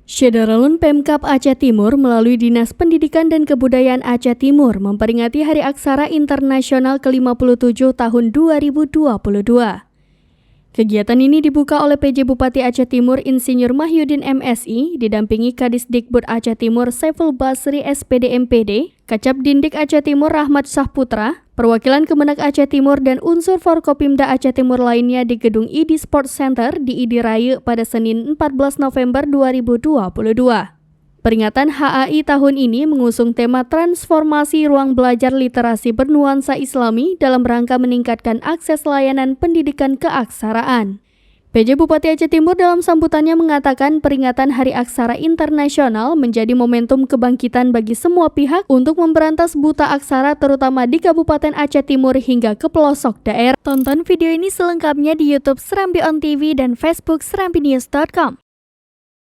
Syederalun Pemkab Aceh Timur melalui Dinas Pendidikan dan Kebudayaan Aceh Timur memperingati Hari Aksara Internasional ke-57 tahun 2022. Kegiatan ini dibuka oleh PJ Bupati Aceh Timur Insinyur Mahyudin MSI didampingi Kadisdikbud Aceh Timur Saiful Basri SPD MPD, Kacap Dindik Aceh Timur Rahmat Sahputra, perwakilan Kemenak Aceh Timur dan unsur Forkopimda Aceh Timur lainnya di Gedung ID Sports Center di ID Raya pada Senin 14 November 2022. Peringatan HAI tahun ini mengusung tema transformasi ruang belajar literasi bernuansa Islami dalam rangka meningkatkan akses layanan pendidikan keaksaraan. PJ Bupati Aceh Timur dalam sambutannya mengatakan peringatan Hari Aksara Internasional menjadi momentum kebangkitan bagi semua pihak untuk memberantas buta aksara terutama di Kabupaten Aceh Timur hingga ke pelosok daerah. Tonton video ini selengkapnya di YouTube Serambi On TV dan Facebook serambinews.com.